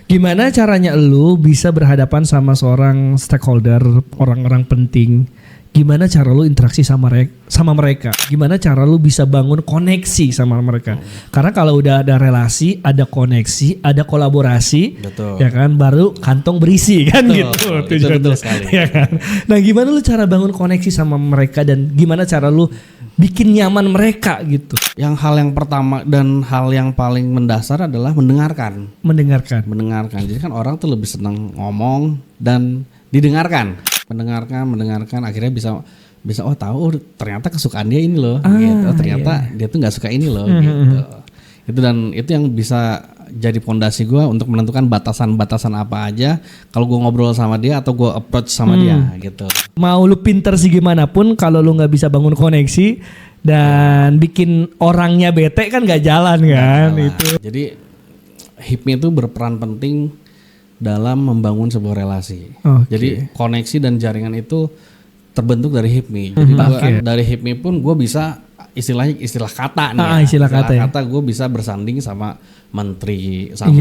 Gimana caranya lu bisa berhadapan sama seorang stakeholder, orang-orang penting? Gimana cara lu interaksi sama mereka? Gimana cara lu bisa bangun koneksi sama mereka? Karena kalau udah ada relasi, ada koneksi, ada kolaborasi, betul. Ya kan, baru kantong berisi kan, betul, gitu. itu betul sekali. Ya kan? Nah, gimana lu cara bangun koneksi sama mereka dan gimana cara lu bikin nyaman mereka gitu? Hal yang pertama dan hal yang paling mendasar adalah mendengarkan. Jadi kan orang tuh lebih senang ngomong dan didengarkan. Mendengarkan akhirnya bisa tahu ternyata kesukaan dia ini loh, gitu. Ternyata dia tuh nggak suka ini loh, gitu. Itu yang bisa jadi pondasi gue untuk menentukan batasan apa aja kalau gue ngobrol sama dia atau gue approach sama dia, gitu. Mau lu pinter sih gimana pun kalau lu nggak bisa bangun koneksi dan bikin orangnya bete kan nggak jalan kan itu. Jadi HIPMI itu berperan penting dalam membangun sebuah relasi. Jadi koneksi dan jaringan itu terbentuk dari HIPMI. Jadi dari HIPMI pun gue bisa istilah kata nih. Istilah kata gue bisa bersanding sama menteri, sama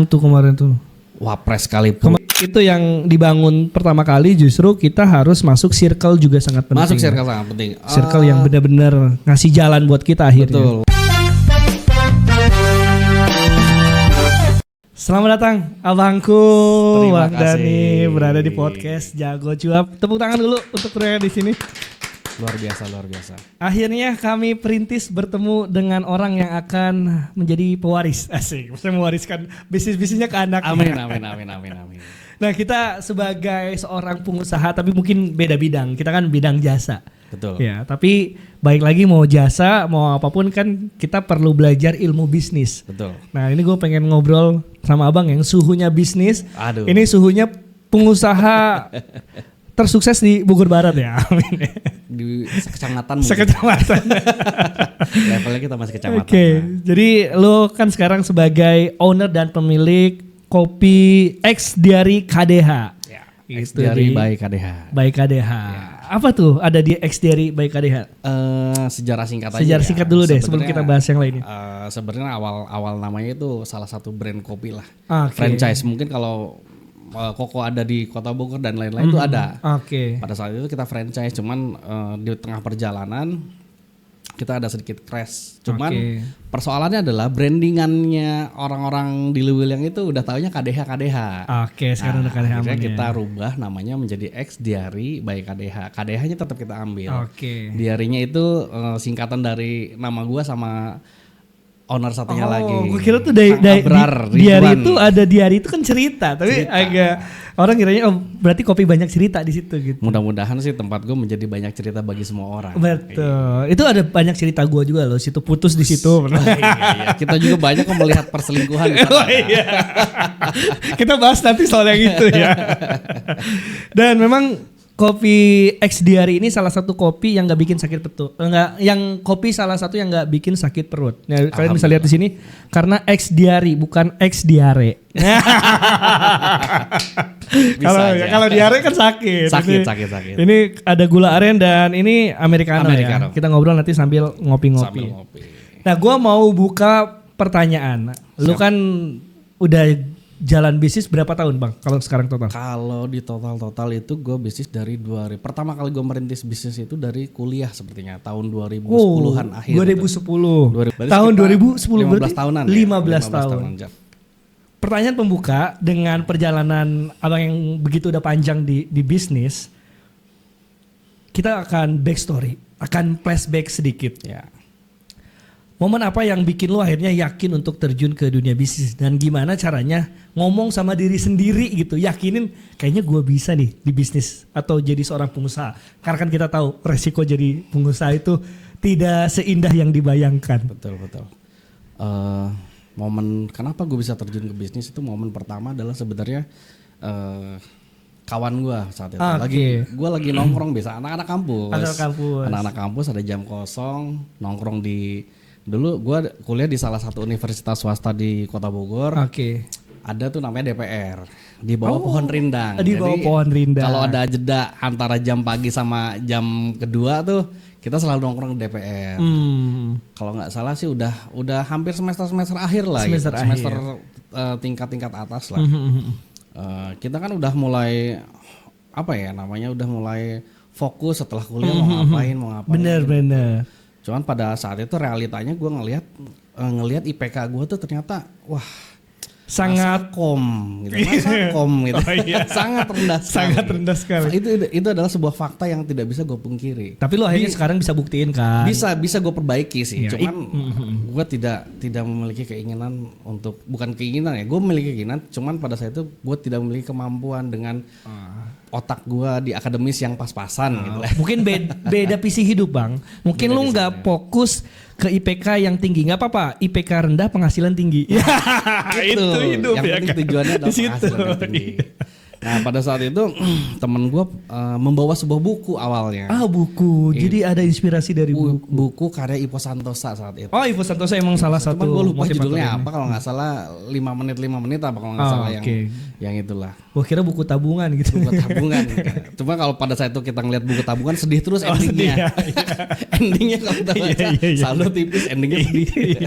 tuh kemarin tuh wapres sekalipun. Itu yang dibangun pertama kali justru kita harus masuk circle juga sangat penting. Masuk circle sangat penting. Circle yang benar-benar ngasih jalan buat kita akhirnya. Betul. Selamat datang abangku, Terima Bang Dani kasih. berada di podcast Jago Cuap. Tepuk tangan dulu untuk mereka di sini. Luar biasa. Akhirnya kami perintis bertemu dengan orang yang akan menjadi pewaris. Asik, maksudnya mewariskan bisnisnya ke anak. Amin. Nah, kita sebagai seorang pengusaha tapi mungkin beda bidang. Kita kan bidang jasa. Betul. Ya, tapi baik lagi mau jasa, mau apapun kan kita perlu belajar ilmu bisnis. Betul. Nah, ini gue pengen ngobrol sama abang yang suhunya bisnis. Aduh. Ini suhunya pengusaha tersukses di Bogor Barat ya. Amin. Di sekecamatan mungkin. Sekecamatan. Levelnya kita masih kecamatan. Oke, jadi lo kan sekarang sebagai owner dan pemilik kopi X Diary KDH. Ya, X Diary by KDH. By KDH. Ya. Apa tuh ada di X Diary by KDH? Sejarah singkat aja. Sejarah singkat dulu deh sebelum kita bahas yang lainnya. Sebenarnya awal namanya itu salah satu brand kopi lah. Franchise. Mungkin kalau Koko ada di Kota Bogor dan lain-lain itu ada. Pada saat itu kita franchise, cuman di tengah perjalanan kita ada sedikit crash. Cuman persoalannya adalah brandingannya orang-orang di Lewiliang itu udah taunya KDH. Sekarang udah KDH. Akhirnya kita rubah namanya menjadi X Diary by KDH. KDH-nya tetap kita ambil. Diary-nya itu singkatan dari nama gua sama owner satunya lagi. Gue kira tuh diary itu ada diary itu kan cerita, tapi agak orang kiranya berarti kopi banyak cerita di situ gitu. Mudah-mudahan sih tempat gue menjadi banyak cerita bagi semua orang. Betul. Itu ada banyak cerita gue juga loh. Situ putus di situ. Iya. Kita juga banyak melihat perselingkuhan. Iya. Kita bahas nanti soal yang itu ya. Dan memang kopi X Diary ini salah satu kopi yang nggak bikin sakit perut, salah satu yang nggak bikin sakit perut. Nah, kalian bisa lihat di sini karena X Diary bukan X diare. Kalau diare kan sakit. Sakit. Ini ada gula aren dan ini Americano. Ya. Kita ngobrol nanti sambil ngopi-ngopi. Nah, gue mau buka pertanyaan. Lu kan udah jalan bisnis berapa tahun bang? Kalau sekarang total? Kalau di total itu gue bisnis dari pertama kali gue merintis bisnis itu dari kuliah sepertinya tahun 2010-an akhir. 2010. Tahun 2010 berarti 15 tahunan. 15 tahun. Pertanyaan pembuka dengan perjalanan abang yang begitu udah panjang di bisnis, kita akan backstory, akan flashback sedikit. Ya. Momen apa yang bikin lo akhirnya yakin untuk terjun ke dunia bisnis dan gimana caranya ngomong sama diri sendiri gitu, yakinin kayaknya gue bisa nih di bisnis atau jadi seorang pengusaha. Karena kan kita tahu resiko jadi pengusaha itu tidak seindah yang dibayangkan. Betul. Momen kenapa gue bisa terjun ke bisnis itu momen pertama adalah sebenarnya kawan gue saat itu lagi nongkrong biasa anak-anak kampus ada jam kosong nongkrong di. Dulu gue kuliah di salah satu universitas swasta di Kota Bogor. Ada tuh namanya DPR di bawah pohon rindang. Di bawah pohon rindang. Kalau ada jeda antara jam pagi sama jam kedua tuh kita selalu nongkrong di DPR. Kalau nggak salah sih udah hampir semester akhir lah. Semester tingkat-tingkat atas lah. Kita kan udah mulai udah mulai fokus setelah kuliah mau ngapain. Bener. Cuman pada saat itu realitanya gue ngelihat IPK gue tuh ternyata sangat sangat rendah sekali. Itu adalah sebuah fakta yang tidak bisa gue pungkiri. Tapi lo akhirnya sekarang bisa buktiin kan? Bisa gue perbaiki sih. Cuman gue tidak memiliki keinginan untuk, bukan keinginan ya, gue memiliki keinginan. Cuman pada saat itu gue tidak memiliki kemampuan dengan otak gue di akademis yang pas-pasan gitu lah. Mungkin beda visi hidup bang. Mungkin lu nggak fokus ke IPK yang tinggi, nggak apa-apa. IPK rendah penghasilan tinggi. Itu hidup yang penting kan? Tujuannya adalah penghasilan yang tinggi. Nah pada saat itu temen gue membawa sebuah buku awalnya. Buku. Jadi ada inspirasi dari buku karya Ivo Santosa saat itu. Ivo Santosa emang salah satu. Cuman gue lupa judulnya apa, kalau nggak salah 5 menit apa kalau nggak salah yang itulah. Gua kira buku tabungan gitu. Buku tabungan. Cuma kalau pada saat itu kita ngeliat buku tabungan sedih terus endingnya. Endingnya kalau kita baca saldo tipis, endingnya sedih.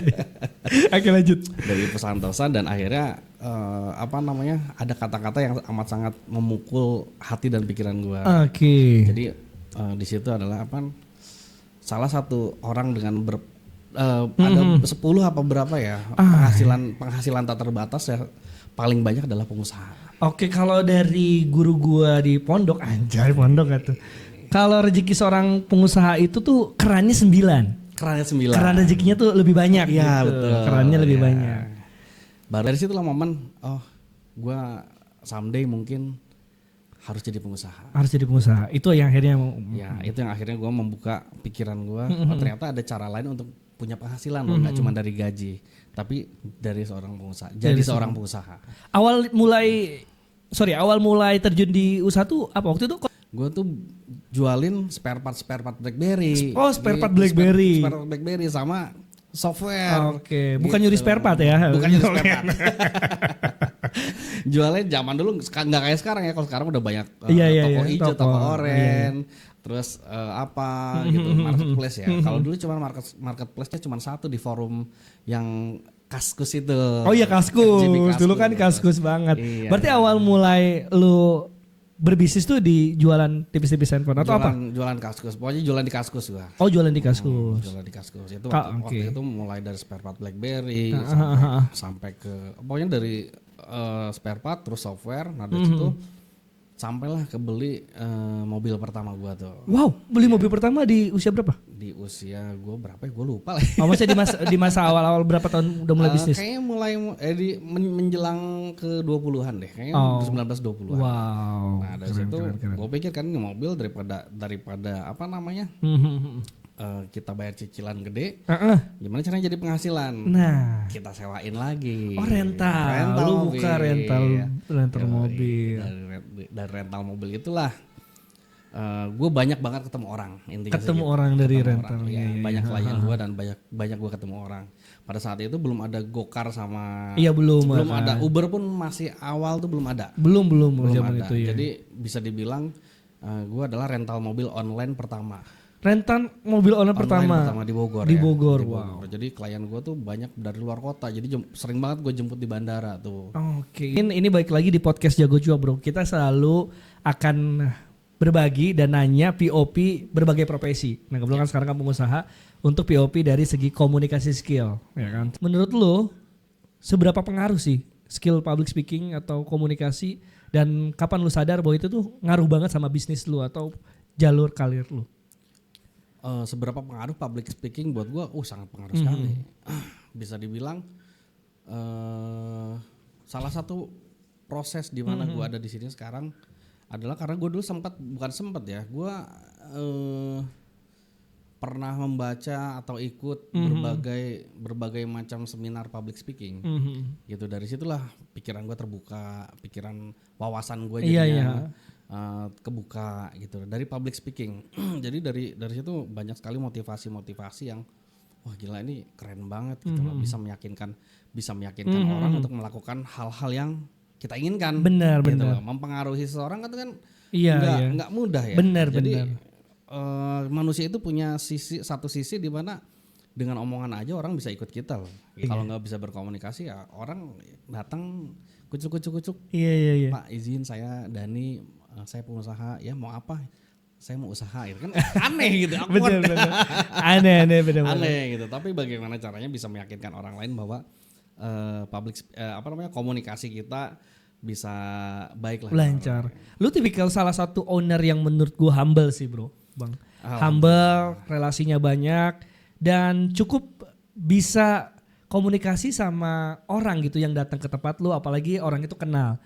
Oke lanjut. Dari Ivo Santosa, dan akhirnya ada kata-kata yang amat sangat memukul hati dan pikiran gue. Jadi di situ adalah salah satu orang dengan ada 10 apa berapa ya penghasilan tak terbatas ya, paling banyak adalah pengusaha. Kalau dari guru gua di pondok, anjay pondok tuh. Kalau rezeki seorang pengusaha itu tuh kerannya 9. Keran rezekinya tuh lebih banyak. Iya gitu. Betul. Kerannya lebih banyak. Baru dari situlah momen, gue someday mungkin harus jadi pengusaha. Itu yang akhirnya itu yang akhirnya gue membuka pikiran gue. Ternyata ada cara lain untuk punya penghasilan loh, nggak cuma dari gaji, tapi dari seorang pengusaha. Seorang pengusaha. Awal mulai terjun di usaha tuh apa waktu itu? Gue tuh jualin spare part BlackBerry. Spare part BlackBerry. Spare part BlackBerry sama software. Bukan nyuri spare part ya? Bukan nyuri spare part. Jualnya zaman dulu nggak kayak sekarang ya. Kalau sekarang udah banyak toko hijau, toko oranye, terus gitu marketplace ya. Kalau dulu cuma marketplace-nya cuma satu di forum yang Kaskus itu. Kaskus. Dulu kan Kaskus banget. Berarti awal mulai lu berbisnis tuh di jualan tipis-tipis handphone atau apa? Jualan Kaskus. Pokoknya jualan di Kaskus gua. Jualan di Kaskus. Jualan di Kaskus. Itu waktu itu mulai dari spare part BlackBerry sampai ke pokoknya dari spare part terus software. Nah dari situ sampailah ke beli mobil pertama gua tuh. Wow, beli mobil pertama di usia berapa? Di usia gua berapa ya? Gua lupa lah. Maksudnya di masa awal-awal berapa tahun udah mulai bisnis? Kayaknya mulai menjelang ke 20-an deh. Kayaknya 19-20-an. Wow. Nah, dari situ gua pikir kan ini mobil daripada kita bayar cicilan gede, gimana caranya jadi penghasilan? Nah, kita sewain lagi. Rental. Lu buka rental mobil. Dari rental mobil itulah gue banyak banget ketemu orang. Ketemu orang dari rental. Banyak klien gue dan banyak gue ketemu orang. Pada saat itu belum ada Gokar sama. Belum ada Uber pun masih awal tuh belum ada. Belum ada. Itu, ya. Jadi bisa dibilang gue adalah rental mobil online pertama. Rental mobil online pertama di Bogor. Di Bogor. Wow. Jadi klien gue tuh banyak dari luar kota. Jadi sering banget gue jemput di bandara tuh. Ini balik lagi di podcast Jago Cuap bro. Kita selalu akan berbagi dan nanya POP berbagai profesi. Nah kebetulan sekarang kamu pengusaha untuk POP dari segi komunikasi skill. Ya kan? Menurut lo seberapa pengaruh sih skill public speaking atau komunikasi, dan kapan lu sadar bahwa itu tuh ngaruh banget sama bisnis lu atau jalur karir lu? Seberapa pengaruh public speaking buat gue? Sangat pengaruh sekali. Bisa dibilang salah satu proses di mana gue ada di sini sekarang adalah karena gue dulu gue pernah membaca atau ikut berbagai macam seminar public speaking. Gitu, dari situlah pikiran gue terbuka, wawasan gue jadinya kebuka gitu dari public speaking. Jadi dari situ banyak sekali motivasi yang wah gila ini keren banget gitu loh, bisa meyakinkan orang untuk melakukan hal-hal yang kita inginkan. Benar. Mempengaruhi seseorang kan nggak mudah ya. Benar. Jadi manusia itu punya satu sisi di mana dengan omongan aja orang bisa ikut kita loh. Kalau nggak bisa berkomunikasi ya orang datang kucuk. Iya. Pak izin saya Dani, saya pengusaha, ya mau apa? Saya mau usaha, itu kan aneh gitu. Bener. Aneh bener. Aneh gitu. Tapi bagaimana caranya bisa meyakinkan orang lain bahwa komunikasi kita bisa baik lah. Lancar. Lu tipikal salah satu owner yang menurut gue humble sih bro, Bang. Humble, relasinya banyak dan cukup bisa komunikasi sama orang gitu yang datang ke tempat lu, apalagi orang itu kenal.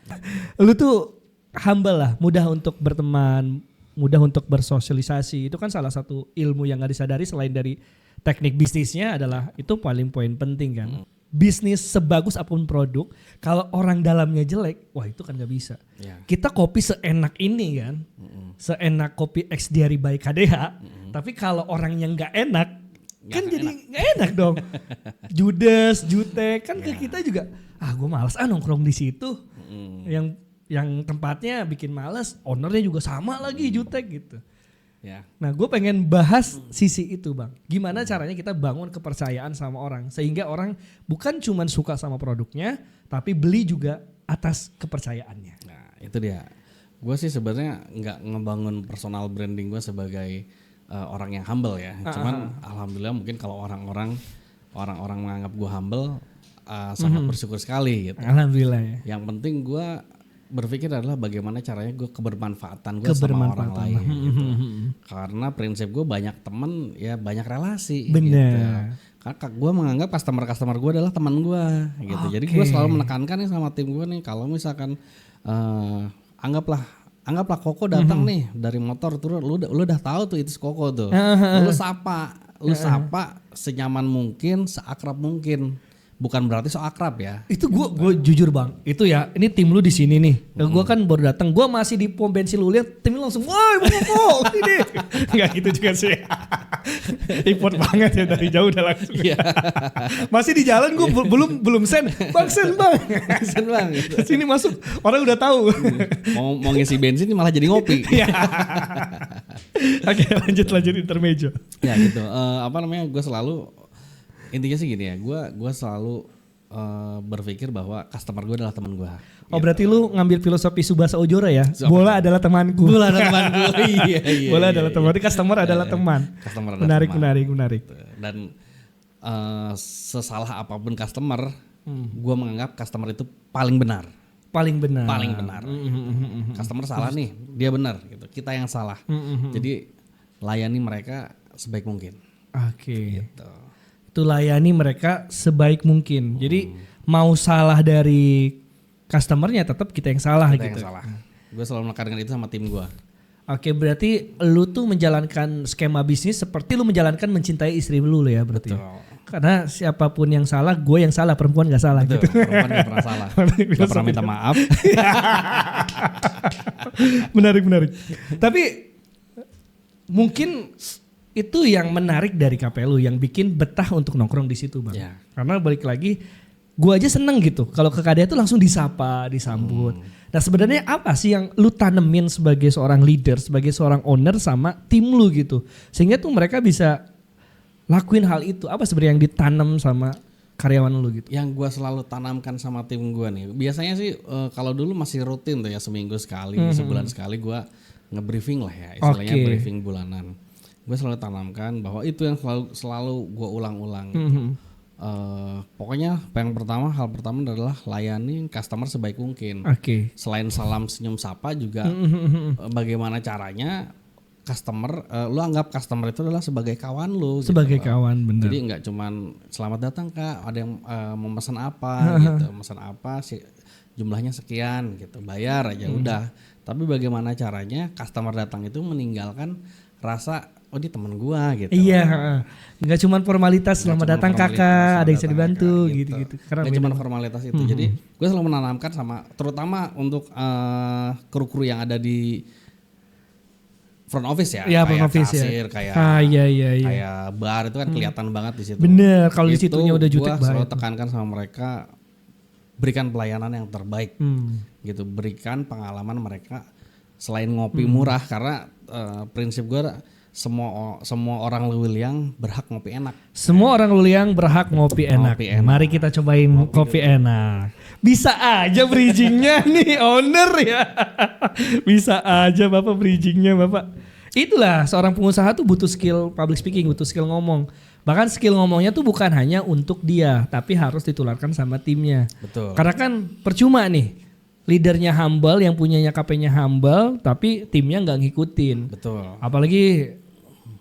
Lu tuh humble lah, mudah untuk berteman, mudah untuk bersosialisasi. Itu kan salah satu ilmu yang gak disadari selain dari teknik bisnisnya adalah itu paling poin penting kan. Bisnis sebagus apapun produk, kalau orang dalamnya jelek, wah itu kan gak bisa. Ya. Kita kopi seenak ini kan, seenak kopi X dari by KDH, tapi kalau orang yang gak enak, kan jadi gak enak dong. Judes, jutek, kan ke kita juga, gue malas nongkrong di situ. Yang tempatnya bikin males, ownernya juga sama lagi jutek gitu. Ya. Nah gue pengen bahas sisi itu bang. Gimana caranya kita bangun kepercayaan sama orang. Sehingga orang bukan cuma suka sama produknya, tapi beli juga atas kepercayaannya. Nah itu dia. Gue sih sebenarnya nggak ngebangun personal branding gue sebagai orang yang humble ya. Cuman alhamdulillah mungkin kalau orang-orang menganggap gue humble, sangat bersyukur sekali gitu. Alhamdulillah ya. Yang penting gue berpikir adalah bagaimana caranya gue kebermanfaatan gue sama orang lain gitu. Karena prinsip gue banyak temen ya banyak relasi. Bener. Gitu. Karena gue menganggap customer gue adalah teman gue gitu. Jadi gue selalu menekankan nih sama tim gue nih, kalau misalkan anggaplah Koko datang nih dari motor turun, lu udah tahu tuh itu Koko tuh. Lu sapa senyaman mungkin, seakrab mungkin. Bukan berarti so akrab ya. Itu gue jujur bang, itu ya ini tim lu di sini nih. Gue kan baru datang, gue masih di pom bensin, lu lihat tim lu langsung, wah Koko ini. Enggak gitu juga sih. Import banget ya dari jauh udah langsung. Masih di jalan gue belum sen bang. Gitu. Sini masuk, orang udah tahu. mau ngisi bensin malah jadi ngopi. Oke lanjut intermezzo. Ya gitu. Gue selalu intinya sih gini ya, gue selalu berpikir bahwa customer gue adalah teman gue. Oh berarti lu ngambil filosofi Subasa Ojora ya? Bola adalah temanku. Bola adalah temanku. Iya. Bola adalah teman. Customer adalah teman. Menarik. Dan sesalah apapun customer, gue menganggap customer itu paling benar. Paling benar. Customer salah nih, dia benar. Gitu. Kita yang salah. Jadi layani mereka sebaik mungkin. Oke. Gitu. Itu layani mereka sebaik mungkin. Jadi mau salah dari customernya tetap kita yang salah kita gitu. Yang salah. Gue selalu menekankan itu sama tim gue. Oke, berarti lu tuh menjalankan skema bisnis seperti lu menjalankan mencintai istri lu ya berarti. Betul. Karena siapapun yang salah, gue yang salah, perempuan gak salah. Betul, gitu. Perempuan gak pernah salah. Gak pernah minta maaf. Menarik. Tapi mungkin itu yang menarik dari KPLU, yang bikin betah untuk nongkrong di situ bang. Ya. Karena balik lagi, gue aja seneng gitu. Kalau ke KDA itu langsung disapa, disambut. Nah sebenarnya apa sih yang lu tanemin sebagai seorang leader, sebagai seorang owner sama tim lu gitu, sehingga tuh mereka bisa lakuin hal itu? Apa sebenarnya yang ditanam sama karyawan lu gitu? Yang gue selalu tanamkan sama tim gue nih, biasanya sih kalau dulu masih rutin tuh ya, seminggu sekali, sebulan sekali gue nge-briefing lah ya, istilahnya briefing bulanan. Gue selalu tanamkan bahwa itu yang selalu gue ulang-ulang. Pokoknya hal pertama adalah layani customer sebaik mungkin. Selain salam senyum sapa juga bagaimana caranya customer, lu anggap customer itu adalah sebagai kawan lu. Sebagai gitu. Kawan, bener. Jadi nggak cuman selamat datang kak, ada yang mau pesan apa gitu, pesan apa sih, jumlahnya sekian gitu, bayar aja udah. Tapi bagaimana caranya customer datang itu meninggalkan rasa oh dia teman gua gitu. Iya, nggak cuma formalitas selamat datang kakak, ada yang bisa dibantu gitu. Nggak cuma formalitas itu. Jadi gue selalu menanamkan sama, terutama untuk kru-kru yang ada di front office ya, kayak kasir, kayak bar itu kan kelihatan banget di situ. Bener, kalau di situnya udah jutek banget. Gue selalu tekankan sama mereka, berikan pelayanan yang terbaik, gitu, berikan pengalaman mereka selain ngopi murah, karena prinsip gue semua orang Lewiliang berhak ngopi enak. Semua orang Luliang berhak ngopi enak. Ngopi enak. Mari kita cobain kopi enak. Bisa aja bridgingnya nih owner ya. Bisa aja Bapak bridgingnya Bapak. Itulah seorang pengusaha tuh butuh skill public speaking, butuh skill ngomong. Bahkan skill ngomongnya tuh bukan hanya untuk dia, tapi harus ditularkan sama timnya. Betul. Karena kan percuma nih, leadernya humble, yang punyanya KP-nya humble, tapi timnya nggak ngikutin. Betul. Apalagi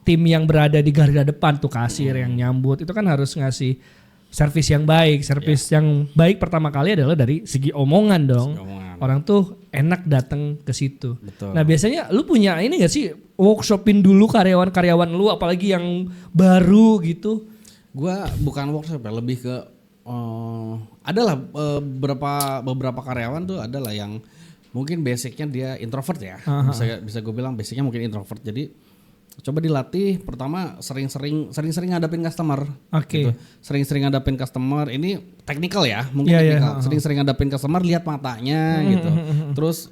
tim yang berada di garda depan tuh kasir yang nyambut, itu kan harus ngasih servis yang baik. Servis yang baik pertama kali adalah dari segi omongan dong. Orang tuh enak datang ke situ. Betul. Nah biasanya lu punya ini gak sih workshopin dulu karyawan-karyawan lu, apalagi yang baru gitu? Gua bukan workshop ya, lebih ke adalah beberapa karyawan tuh adalah yang mungkin basicnya dia introvert ya. Bisa gue bilang basicnya mungkin introvert. Jadi coba dilatih pertama sering-sering ngadapin customer. Oke. Gitu. Sering-sering ngadapin customer. Ini teknikal ya, mungkin teknikal. Sering-sering ngadapin customer, lihat matanya gitu. Terus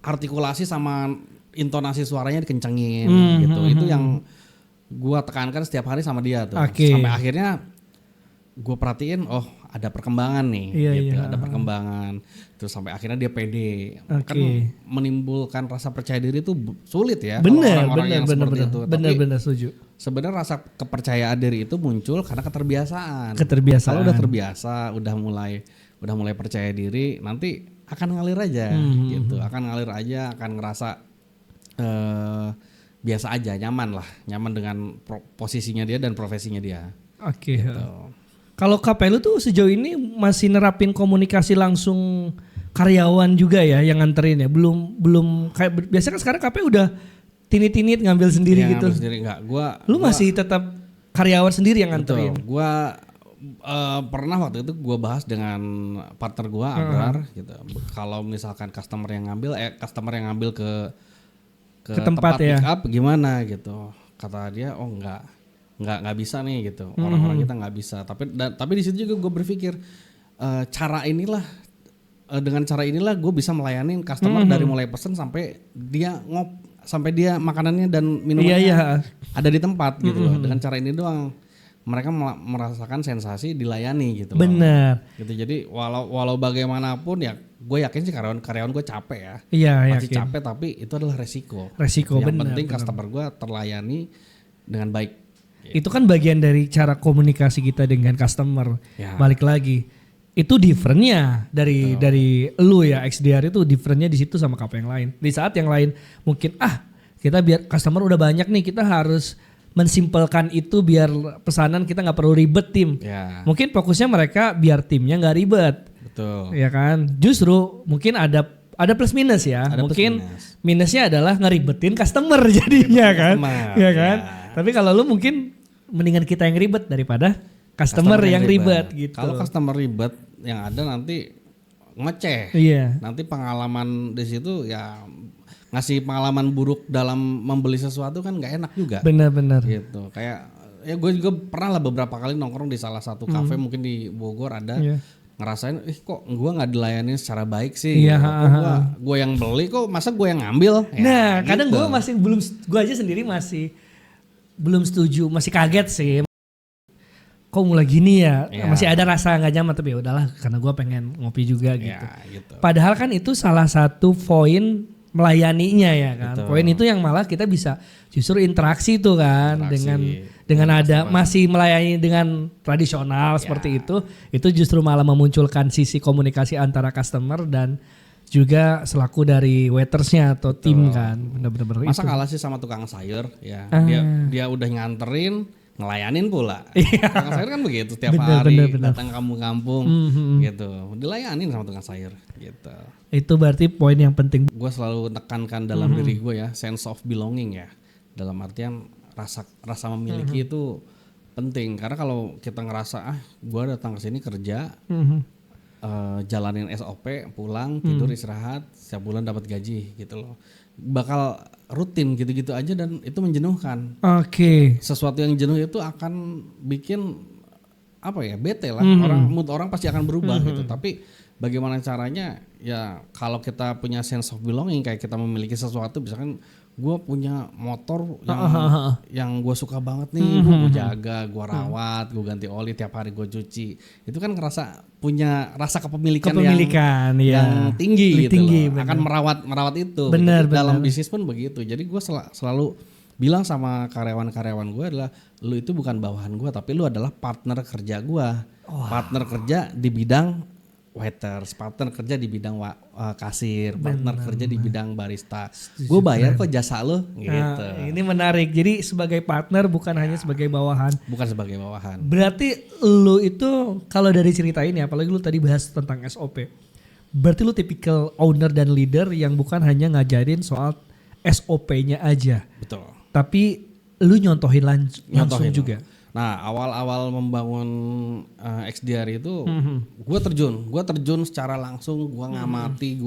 artikulasi sama intonasi suaranya dikencengin gitu. Itu yang gua tekankan setiap hari sama dia tuh. Sampai akhirnya gue perhatiin, oh ada perkembangan nih, gitu. Ada perkembangan. Terus sampai akhirnya dia pede. Kan menimbulkan rasa percaya diri itu sulit ya. Benar, benar setuju. Sebenarnya rasa kepercayaan diri itu muncul karena keterbiasaan. Kalau udah terbiasa, udah mulai percaya diri, nanti akan ngalir aja, gitu. Akan ngalir aja, akan ngerasa biasa aja, nyaman dengan posisinya dia dan profesinya dia. Oke. Gitu. Kalau KP lu tuh sejauh ini masih nerapin komunikasi langsung karyawan juga ya yang nganterin ya? Belum kayak biasa kan sekarang KP udah tinit-tinit ngambil sendiri gitu. Ngambil sendiri enggak. Gua masih tetap karyawan sendiri yang nganterin. Betul. Gua pernah waktu itu gua bahas dengan partner gua Abrar gitu. Kalau misalkan customer yang ngambil ke tempat ya. Pick up gimana gitu. Kata dia, "Oh nggak bisa nih gitu, orang-orang kita nggak bisa." Tapi di situ juga gue berpikir dengan cara inilah gue bisa melayani customer dari mulai pesen sampai dia makanannya dan minumannya ada di tempat gitu loh. Dengan cara ini doang mereka merasakan sensasi dilayani gitu. Benar. Gitu. Jadi walau bagaimanapun ya gue yakin sih karyawan gue capek ya. Iya, pasti capek, tapi itu adalah resiko. Yang penting customer gue terlayani dengan baik. Itu kan bagian dari cara komunikasi kita dengan customer. Balik lagi, itu differentnya dari lu ya, XDR itu differentnya di situ sama KP yang lain. Di saat yang lain mungkin kita biar customer udah banyak nih, kita harus mensimpelkan itu biar pesanan kita nggak perlu ribet tim. Mungkin fokusnya mereka biar timnya nggak ribet. Betul. Ya kan, justru mungkin ada plus minus ya. Mungkin minusnya adalah ngeribetin customer jadinya kan. Ya kan. Tapi kalau lu mungkin mendingan kita yang ribet daripada customer yang ribet gitu. Kalau customer ribet yang ada nanti ngeceh. Nanti pengalaman di situ ya ngasih pengalaman buruk dalam membeli sesuatu kan nggak enak juga. Benar-benar. Gitu. Kayak ya gue juga pernah lah beberapa kali nongkrong di salah satu kafe mungkin di Bogor ada. Ngerasain kok gue nggak dilayani secara baik sih. Gue yang beli kok masa gue yang ngambil. Nah kadang gue aja sendiri masih belum setuju, masih kaget sih. Kok mulai gini ya? Masih ada rasa nggak nyaman, tapi ya udahlah karena gue pengen ngopi juga gitu. Padahal kan itu salah satu poin melayaninya ya kan. Betul. Poin itu yang malah kita bisa justru interaksi tuh kan dengan ada masih melayani dengan tradisional seperti itu justru malah memunculkan sisi komunikasi antara customer dan juga selaku dari waitersnya atau tim kan. Bener-bener masa kalah sih sama tukang sayur ya. Dia udah nganterin, ngelayanin pula. Tukang sayur kan begitu setiap hari datang kampung-kampung gitu. Dilayanin sama tukang sayur gitu. Itu berarti poin yang penting. Gue selalu tekankan dalam diri gue ya, sense of belonging ya. Dalam artian rasa memiliki itu penting. Karena kalau kita ngerasa gue datang ke sini kerja, jalanin SOP, pulang, tidur, istirahat, setiap bulan dapat gaji gitu loh. Bakal rutin gitu-gitu aja dan itu menjenuhkan. Sesuatu yang jenuh itu akan bikin bete lah. Mood orang pasti akan berubah gitu. Tapi bagaimana caranya ya kalau kita punya sense of belonging kayak kita memiliki sesuatu, misalkan gue punya motor yang gue suka banget nih, gue jaga, gue rawat, gue ganti oli tiap hari, gue cuci. Itu kan ngerasa punya rasa kepemilikan yang tinggi gitu loh. Akan merawat itu. Bener. Dalam bisnis pun begitu. Jadi gue selalu bilang sama karyawan-karyawan gue adalah, lu itu bukan bawahan gue, tapi lu adalah partner kerja gue. Partner kerja di bidang waiters, partner kerja di bidang kasir, partner kerja di bidang barista. Gue bayar kok jasa lo gitu. Ini menarik. Jadi sebagai partner bukan hanya sebagai bawahan. Bukan sebagai bawahan. Berarti lu itu kalau dari cerita ini, apalagi lu tadi bahas tentang SOP. Berarti lu tipikal owner dan leader yang bukan hanya ngajarin soal SOP-nya aja. Betul. Tapi lu nyontohin langsung juga. Nah, awal-awal membangun XDR itu gue terjun secara langsung, gue ngamati,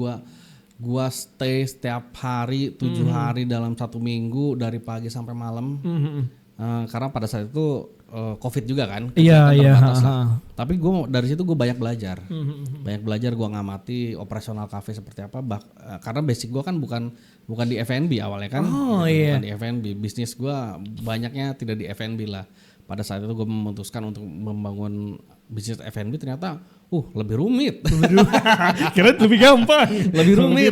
gue stay setiap hari 7 hari dalam 1 minggu dari pagi sampai malam. Karena pada saat itu COVID juga kan. Iya. Tapi dari situ gue banyak belajar. Gue ngamati operasional cafe seperti apa. Karena basic gue kan bukan di F&B awalnya kan. Bukan di F&B. Bisnis gue banyaknya tidak di F&B lah. Pada saat itu gue memutuskan untuk membangun bisnis F&B, ternyata lebih rumit. Kira lebih gampang. Lebih rumit.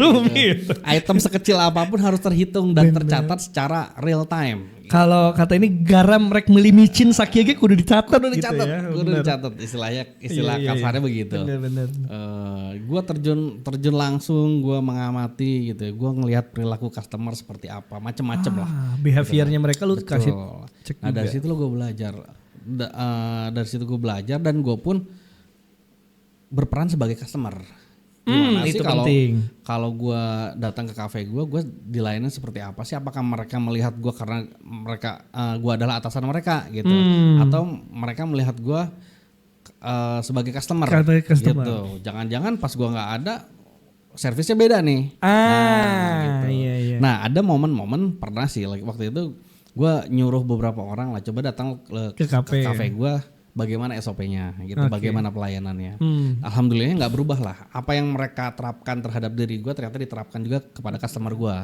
Gitu. Item sekecil apapun harus terhitung dan tercatat secara real time. Kalau kata ini garam rek meuli micin sakieu kudu dicatat. Kudu dicatat istilah kasarnya begitu. Benar. Gue terjun langsung, gue mengamati gitu. Gue ngelihat perilaku customer seperti apa, macem-macem lah. Behaviornya mereka lu kasih cek. Nah dari situ lo gue belajar. Dari situ gue belajar dan gue pun berperan sebagai customer. Gimana itu sih kalau gue datang ke kafe gue dilayani seperti apa sih? Apakah mereka melihat gue karena mereka gue adalah atasan mereka gitu, atau mereka melihat gue sebagai customer gitu? Jangan-jangan pas gue nggak ada, servisnya beda nih. Gitu. Iya. Nah ada momen-momen pernah sih waktu itu gue nyuruh beberapa orang lah coba datang ke kafe gue. Bagaimana SOP-nya gitu, bagaimana pelayanannya. Alhamdulillahnya nggak berubah lah. Apa yang mereka terapkan terhadap diri gue ternyata diterapkan juga kepada customer gue.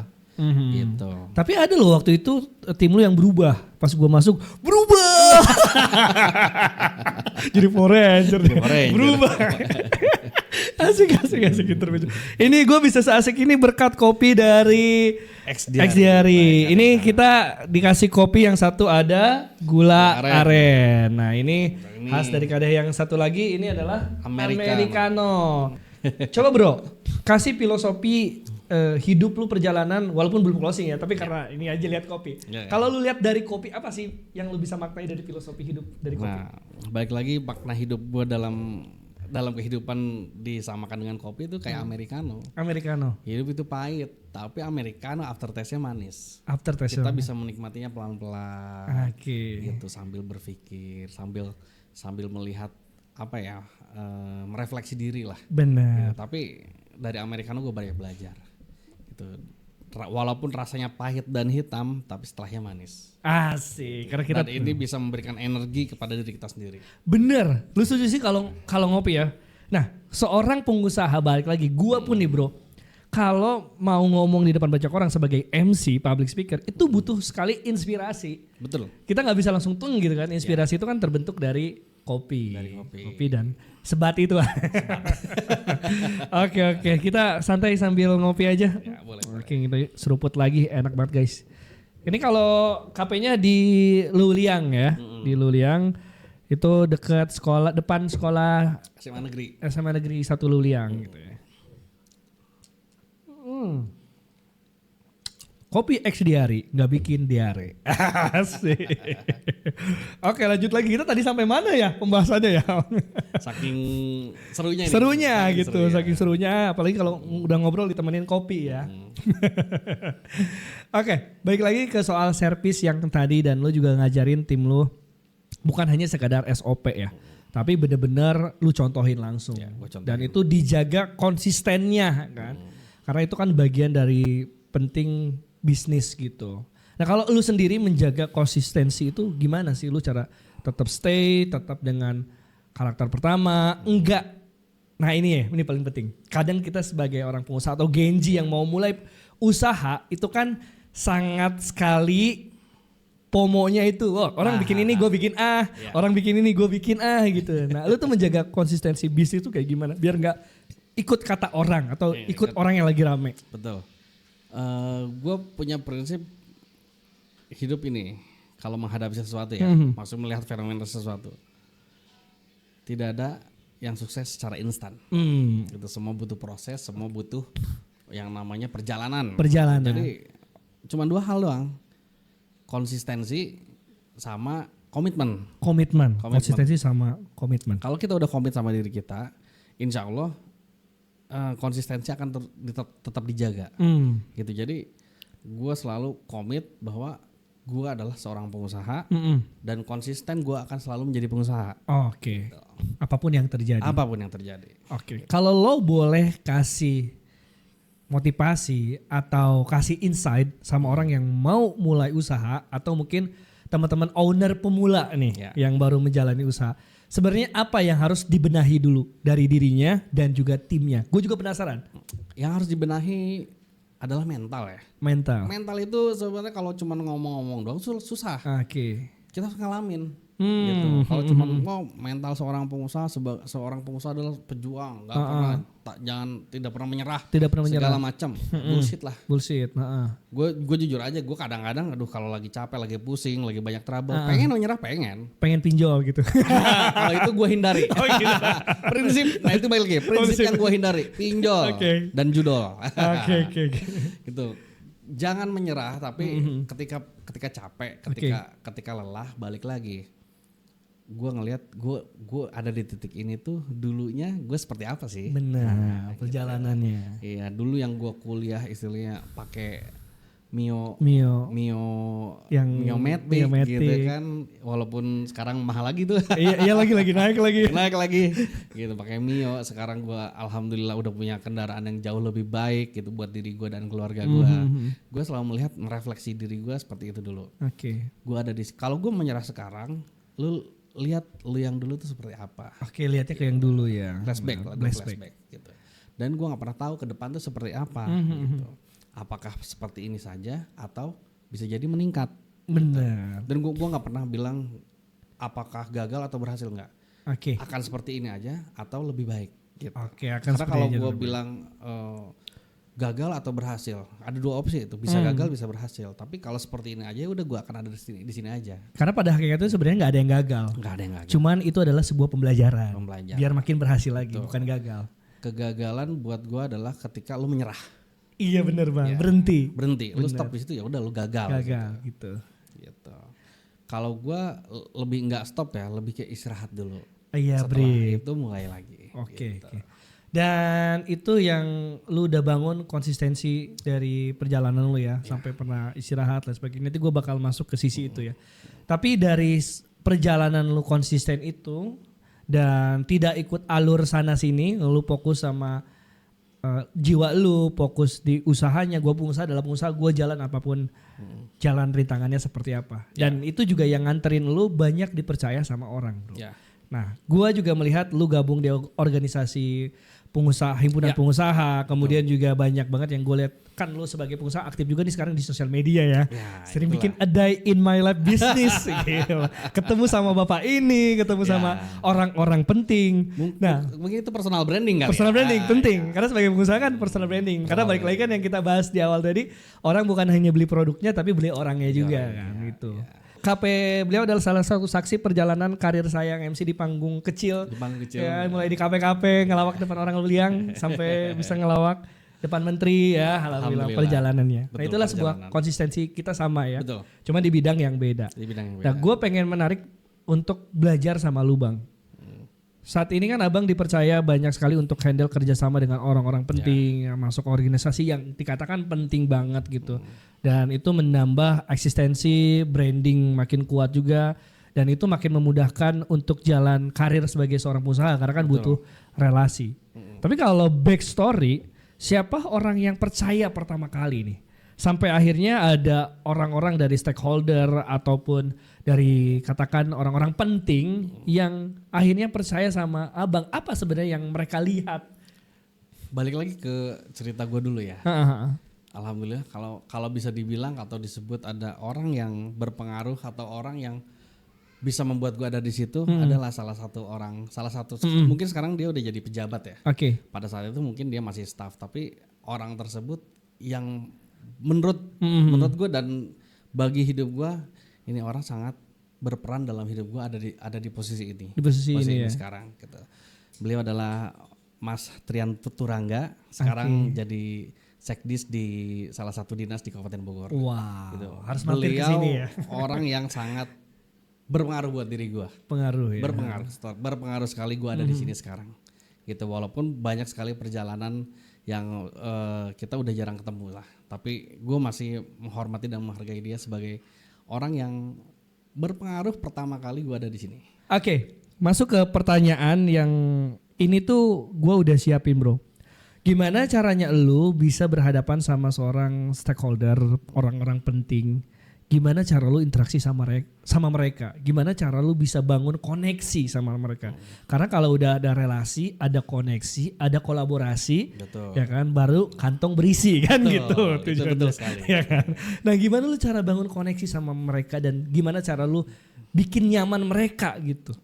Gitu. Tapi ada loh waktu itu tim lu yang berubah. Pas gue masuk, berubah. Jadi Power Ranger. Berubah. Asik interview. Ini gue bisa seasik ini berkat kopi dari XDR. Ini kita dikasih kopi, yang satu ada gula aren. Nah ini khas dari Kadeh, yang satu lagi ini adalah Americano. Coba bro, kasih filosofi hidup lu perjalanan, walaupun belum closing ya, tapi karena ini aja lihat kopi. Kalau lu lihat dari kopi, apa sih yang lu bisa maknai dari filosofi hidup dari kopi? Nah, balik lagi makna hidup gue dalam kehidupan disamakan dengan kopi itu kayak Americano. Hidup itu pahit, tapi Americano aftertaste-nya manis. Kita bisa menikmatinya pelan-pelan. Gitu sambil berpikir, sambil melihat merefleksi diri lah. Benar. Gitu. Tapi dari Americano gue banyak belajar. Gitu. Walaupun rasanya pahit dan hitam, tapi setelahnya manis. Asik, karena kita dan ini bisa memberikan energi kepada diri kita sendiri. Bener, lu setuju sih kalau ngopi ya. Nah, seorang pengusaha, balik lagi, gua pun nih bro, kalau mau ngomong di depan banyak orang sebagai MC, public speaker, itu butuh sekali inspirasi. Betul. Kita nggak bisa langsung gitu kan, inspirasi itu kan terbentuk dari kopi dan sebat itu. Oke, kita santai sambil ngopi aja. Ya, boleh. Oke, kita seruput lagi, enak banget guys. Ini kalau KP-nya di Luliang ya, di Luliang itu dekat depan sekolah SMA Negeri 1 Luliang gitu ya. Kopi XDR nggak bikin diare. Asik. Oke, lanjut lagi. Kita tadi sampai mana ya pembahasannya ya? Saking serunya ini. Saking serunya. Apalagi kalau udah ngobrol ditemenin kopi ya. Oke, balik lagi ke soal servis yang tadi, dan lo juga ngajarin tim lo bukan hanya sekadar SOP ya. Tapi bener-bener lu contohin langsung. Ya, dan itu dijaga konsistennya kan. Karena itu kan bagian dari penting bisnis gitu. Nah kalau lu sendiri menjaga konsistensi itu gimana sih? Lu cara tetap stay, tetap dengan karakter pertama, enggak. Nah ini paling penting. Kadang kita sebagai orang pengusaha atau Genji yang mau mulai usaha itu kan sangat sekali FOMO-nya itu. Orang bikin ini gue bikin orang bikin ini gue bikin gitu. Nah, lu tuh menjaga konsistensi bisnis itu kayak gimana? Biar nggak ikut kata orang atau ikut orang yang lagi rame. Betul. Gue punya prinsip hidup ini kalau menghadapi sesuatu ya, maksud melihat fenomena sesuatu. Tidak ada yang sukses secara instan. Gitu, semua butuh proses, semua butuh yang namanya perjalanan. Jadi cuma 2 hal doang. Konsistensi sama komitmen. Konsistensi sama komitmen. Kalau kita udah komit sama diri kita, insya Allah konsistensi akan tetap dijaga. Gitu. Jadi gue selalu komit bahwa gue adalah seorang pengusaha dan konsisten gue akan selalu menjadi pengusaha. Oke. Apapun yang terjadi. Oke. Kalau lo boleh kasih motivasi atau kasih insight sama orang yang mau mulai usaha atau mungkin teman-teman owner pemula nih yang baru menjalani usaha. Sebenarnya apa yang harus dibenahi dulu dari dirinya dan juga timnya? Gue juga penasaran. Yang harus dibenahi adalah mental ya. Mental itu sebenarnya kalau cuma ngomong-ngomong doang susah. Oke. Kita harus ngalamin. Gitu. Kalau cuma mental seorang pengusaha adalah pejuang, tidak pernah menyerah, segala macam. Bullshit. Gue jujur aja, gue kadang-kadang kalau lagi capek, lagi pusing, lagi banyak trouble, pengen menyerah, pengen pinjol gitu. Kalau itu gue hindari. Prinsip, itu balik lagi. Prinsip yang gue hindari, pinjol dan judol. Gitu. Jangan menyerah, tapi ketika capek, ketika lelah, balik lagi. Gue ngelihat gue ada di titik ini tuh dulunya gue seperti apa sih? Benar, perjalanannya. Gitu. Iya, dulu yang gue kuliah istilahnya pakai Mio Matic gitu kan, walaupun sekarang mahal lagi tuh. iya lagi naik lagi gitu, pakai Mio. Sekarang gue alhamdulillah udah punya kendaraan yang jauh lebih baik gitu buat diri gue dan keluarga gue. Gue selalu melihat merefleksi diri gue seperti itu dulu. Gue ada di, kalau gue menyerah sekarang, lu lihat lu yang dulu tuh seperti apa. Lihatnya ke yang dulu ya. Flashback gitu. Dan gue nggak pernah tahu ke depan tuh seperti apa. Gitu. Apakah seperti ini saja atau bisa jadi meningkat. Benar. Dan gue nggak pernah bilang apakah gagal atau berhasil, nggak. Akan seperti ini aja atau lebih baik. Gitu. Karena kalau gue bilang gagal atau berhasil, ada 2 opsi itu, bisa gagal bisa berhasil. Tapi kalau seperti ini aja udah gue akan ada di sini aja. Karena pada hakikatnya itu sebenarnya nggak ada yang gagal. Cuman itu adalah sebuah pembelajaran. Biar makin berhasil lagi. Betul. Bukan gagal. Kegagalan buat gue adalah ketika lu menyerah. Iya benar bang. Berhenti. Lu stop di situ ya udah lu gagal gitu. Kalau gue lebih nggak stop ya, lebih kayak istirahat dulu. Iya, setelah itu mulai lagi. Oke. Dan itu yang lu udah bangun konsistensi dari perjalanan lu ya, sampai pernah istirahat dan sebagainya. Nanti gue bakal masuk ke sisi itu ya. Tapi dari perjalanan lu konsisten itu dan tidak ikut alur sana sini, lu fokus sama jiwa lu, fokus di usahanya. Gue pengusaha, dalam usaha gue jalan apapun jalan rintangannya seperti apa. Dan itu juga yang nganterin lu banyak dipercaya sama orang, bro. Nah, gue juga melihat lu gabung di organisasi pengusaha, himpunan pengusaha, kemudian juga banyak banget yang gue lihat, kan lu sebagai pengusaha aktif juga nih sekarang di sosial media ya. Sering bikin a day in my life business gitu. Ketemu sama bapak ini, ketemu sama orang-orang penting. Mungkin itu personal branding kan? Personal branding penting, karena sebagai pengusaha kan personal branding. Karena balik lagi kan yang kita bahas di awal tadi, orang bukan hanya beli produknya tapi beli orangnya juga kan gitu. KP beliau adalah salah satu saksi perjalanan karir saya yang MC di panggung kecil. Ya, mulai di KP ngelawak depan orang liang sampai bisa ngelawak depan menteri ya. Alhamdulillah perjalanannya. Betul, nah itulah sebuah konsistensi kita sama ya. Betul. Cuma di bidang yang beda. Nah gue pengen menarik untuk belajar sama lu bang. Saat ini kan abang dipercaya banyak sekali untuk handle kerjasama dengan orang-orang penting yang masuk organisasi yang dikatakan penting banget gitu. Dan itu menambah eksistensi, branding makin kuat juga. Dan itu makin memudahkan untuk jalan karir sebagai seorang pengusaha karena kan butuh relasi. Tapi kalau backstory, siapa orang yang percaya pertama kali nih? Sampai akhirnya ada orang-orang dari stakeholder ataupun dari katakan orang-orang penting yang akhirnya percaya sama abang. Apa sebenarnya yang mereka lihat? Balik lagi ke cerita gue dulu ya. Alhamdulillah kalau bisa dibilang atau disebut ada orang yang berpengaruh atau orang yang bisa membuat gue ada di situ adalah salah satu mungkin sekarang dia udah jadi pejabat ya. Oke. Pada saat itu mungkin dia masih staff, tapi orang tersebut yang menurut gue dan bagi hidup gue, ini orang sangat berperan dalam hidup gue ada di posisi ini. Di posisi ini ya. Sekarang gitu. Beliau adalah Mas Trian Turangga, sekarang jadi sekdis di salah satu dinas di Kabupaten Bogor. Wow. Gitu. Harus mampir ke sini ya. Orang yang sangat berpengaruh buat diri gue. Pengaruh ya. Berpengaruh sekali gue ada di sini sekarang. Gitu, walaupun banyak sekali perjalanan yang kita udah jarang ketemu lah. Tapi gue masih menghormati dan menghargai dia sebagai orang yang berpengaruh pertama kali gue ada di sini. Oke, masuk ke pertanyaan yang ini tuh gue udah siapin bro. Gimana caranya lu bisa berhadapan sama seorang stakeholder, orang-orang penting? Gimana cara lu interaksi sama mereka? Gimana cara lu bisa bangun koneksi sama mereka? Karena kalau udah ada relasi, ada koneksi, ada kolaborasi, betul. Ya kan, baru kantong berisi kan, betul, gitu. Itu betul sekali. Ya kan? Nah, gimana lu cara bangun koneksi sama mereka dan gimana cara lu bikin nyaman mereka gitu?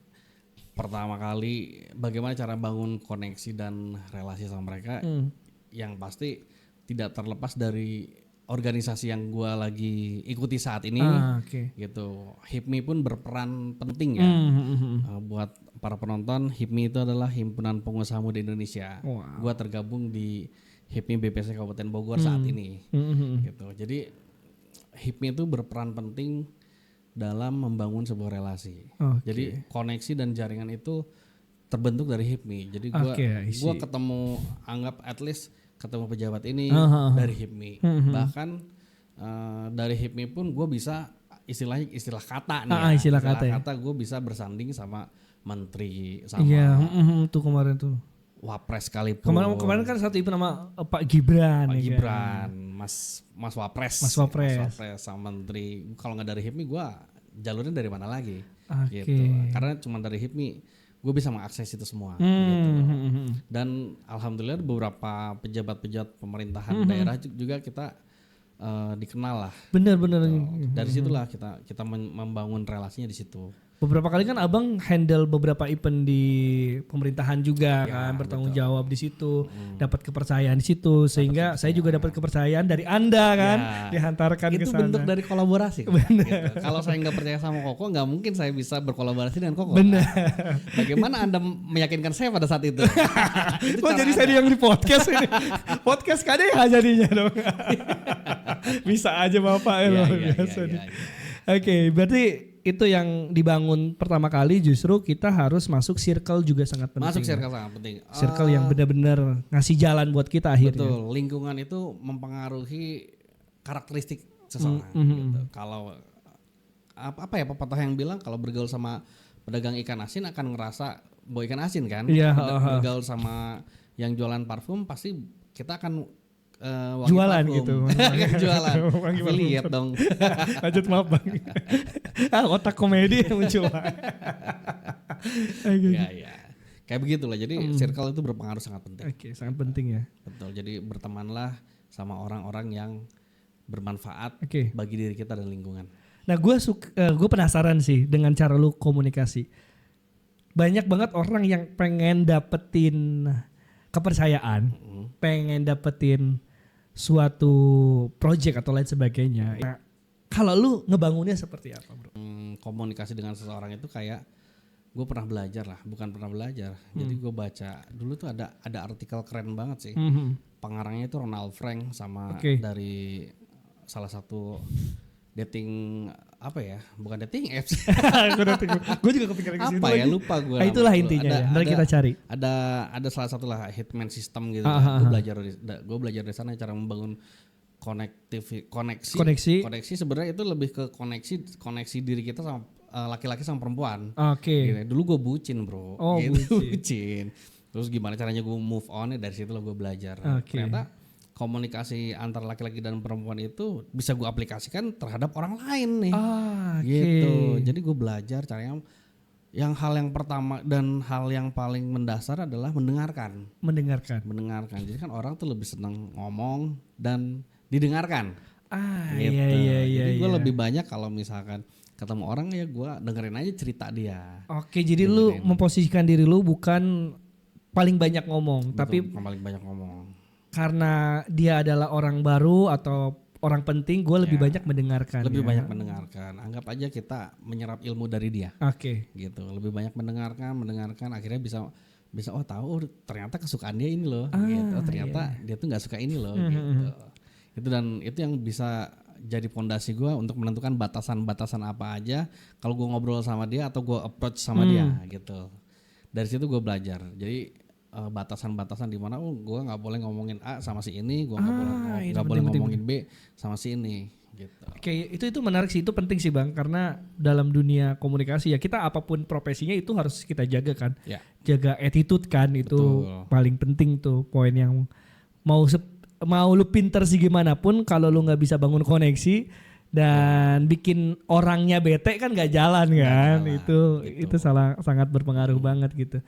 Pertama kali bagaimana cara bangun koneksi dan relasi sama mereka, yang pasti tidak terlepas dari organisasi yang gue lagi ikuti saat ini, gitu. HIPMI pun berperan penting ya. Buat para penonton, HIPMI itu adalah Himpunan Pengusaha Muda Indonesia. Wow. Gue tergabung di HIPMI BPC Kabupaten Bogor saat ini, gitu. Jadi HIPMI itu berperan penting dalam membangun sebuah relasi. Jadi koneksi dan jaringan itu terbentuk dari HIPMI. Jadi gue ketemu, anggap at least ketemu pejabat ini dari HIPMI. Bahkan dari HIPMI pun gue bisa istilah kata nih. Istilah kata gue bisa bersanding sama menteri, sama tuh kemarin tuh Wapres sekalipun. Kemarin kan satu itu nama Pak Gibran. Pak Gibran, Mas Wapres. Mas Wapres sama menteri. Kalau nggak dari HIPMI gue jalurnya dari mana lagi? Gitu. Karena cuma dari HIPMI gue bisa mengakses itu semua. Gitu. Dan alhamdulillah beberapa pejabat-pejabat pemerintahan daerah juga kita dikenal lah. Bener-bener. Dari situlah kita membangun relasinya di situ. Beberapa kali kan abang handle beberapa event di pemerintahan juga kan, bertanggung jawab di situ, dapat kepercayaan di situ, sehingga saya juga dapat kepercayaan dari Anda kan, dihantarkan ke sana. Itu bentuk dari kolaborasi. Gitu. Kalau saya nggak percaya sama Koko, nggak mungkin saya bisa berkolaborasi dengan Koko. Benar. Bagaimana Anda meyakinkan saya pada saat itu? Kok jadi saya yang di podcast ini? Podcast KDH jadinya dong. Bisa aja Bapak ya, luar biasa. Oke, berarti itu yang dibangun pertama kali, justru kita harus masuk circle juga sangat penting. Masuk circle sangat penting. Circle yang benar-benar ngasih jalan buat kita akhirnya. Betul, lingkungan itu mempengaruhi karakteristik seseorang. Gitu. Kalau apa ya pepatah yang bilang kalau bergaul sama pedagang ikan asin akan ngerasa bau ikan asin kan? Iya. Bergaul sama yang jualan parfum pasti kita akan jualan parfum. gitu. Jualan. Lihat dong. Lanjut maaf Bang. Otak komedi yang muncul. Ya. Kayak begitulah. Jadi circle itu berpengaruh sangat penting. Oke, sangat penting ya. Betul. Jadi bertemanlah sama orang-orang yang bermanfaat bagi diri kita dan lingkungan. Nah, gue penasaran sih dengan cara lu komunikasi. Banyak banget orang yang pengen dapetin kepercayaan, pengen dapetin suatu project atau lain sebagainya. Nah, kalau lu ngebangunnya seperti apa, bro? Komunikasi dengan seseorang itu kayak gue pernah belajar lah, bukan pernah belajar. Jadi gue baca dulu tuh ada artikel keren banget sih. Pengarangnya itu Ronald Frank sama dari salah satu dating apa ya? Bukan dating apps. Gue juga kepikiran ke situ. Apa ya? Lupa gue. Itulah intinya. Nanti kita cari. Ada salah satu lah hitman system gitu. Gue belajar dari sana cara membangun koneksi sebenarnya itu lebih ke koneksi diri kita sama laki-laki sama perempuan. Gitu. Dulu gue bucin bro. Bucin. Terus gimana caranya gue move on ya, dari situ lah gue belajar. Ternyata komunikasi antar laki-laki dan perempuan itu bisa gue aplikasikan terhadap orang lain nih. Gitu. Jadi gue belajar caranya. Hal yang pertama dan hal yang paling mendasar adalah mendengarkan. Jadi kan orang tuh lebih senang ngomong dan didengarkan. Gitu. Jadi gue lebih banyak kalau misalkan ketemu orang ya gue dengerin aja cerita dia. Oke, jadi lu memposisikan diri lu bukan paling banyak ngomong, tapi paling banyak ngomong. Karena dia adalah orang baru atau orang penting, gue lebih banyak mendengarkan. Lebih banyak mendengarkan. Anggap aja kita menyerap ilmu dari dia. Oke. Gitu. Lebih banyak mendengarkan, akhirnya bisa oh tahu ternyata kesukaan dia ini loh. Gitu. Ternyata dia tuh nggak suka ini loh. Gitu. Itu yang bisa jadi fondasi gue untuk menentukan batasan-batasan apa aja kalau gue ngobrol sama dia atau gue approach sama dia gitu. Dari situ gue belajar. Jadi batasan-batasan di mana gue nggak boleh ngomongin A sama si ini, gue nggak boleh ngomongin B sama si ini gitu. Oke, itu menarik sih, itu penting sih Bang, karena dalam dunia komunikasi ya kita apapun profesinya itu harus kita jaga kan. Jaga attitude kan, itu paling penting tuh, poin yang mau lu pinter sih gimana pun kalau lu nggak bisa bangun koneksi dan bikin orangnya bete kan nggak jalan kan. Itu sangat berpengaruh banget gitu.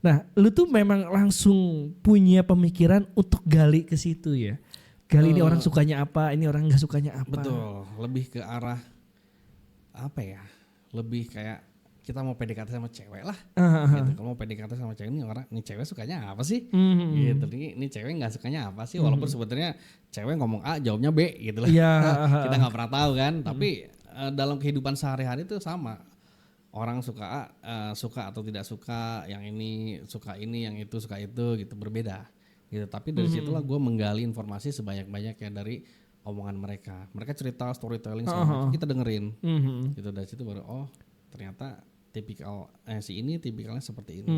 Nah, lu tuh memang langsung punya pemikiran untuk gali ke situ ya. Gali ini orang sukanya apa, ini orang nggak sukanya apa. Betul, lebih ke arah apa ya? Lebih kayak kita mau PDKT sama cewek lah. Gitu. Kalau mau PDKT sama cewek ini cewek sukanya apa sih? Gitu. Ini cewek nggak sukanya apa sih? Walaupun sebetulnya cewek ngomong A, jawabnya B gitu lah. Kita nggak pernah tahu kan. Tapi dalam kehidupan sehari-hari itu sama. Orang suka suka atau tidak suka, yang ini, yang itu suka itu gitu, berbeda gitu. Tapi dari situlah gue menggali informasi sebanyak-banyaknya dari omongan mereka. Mereka cerita storytelling sama kita dengerin. Gitu, dari situ baru ternyata tipikal si ini tipikalnya seperti ini.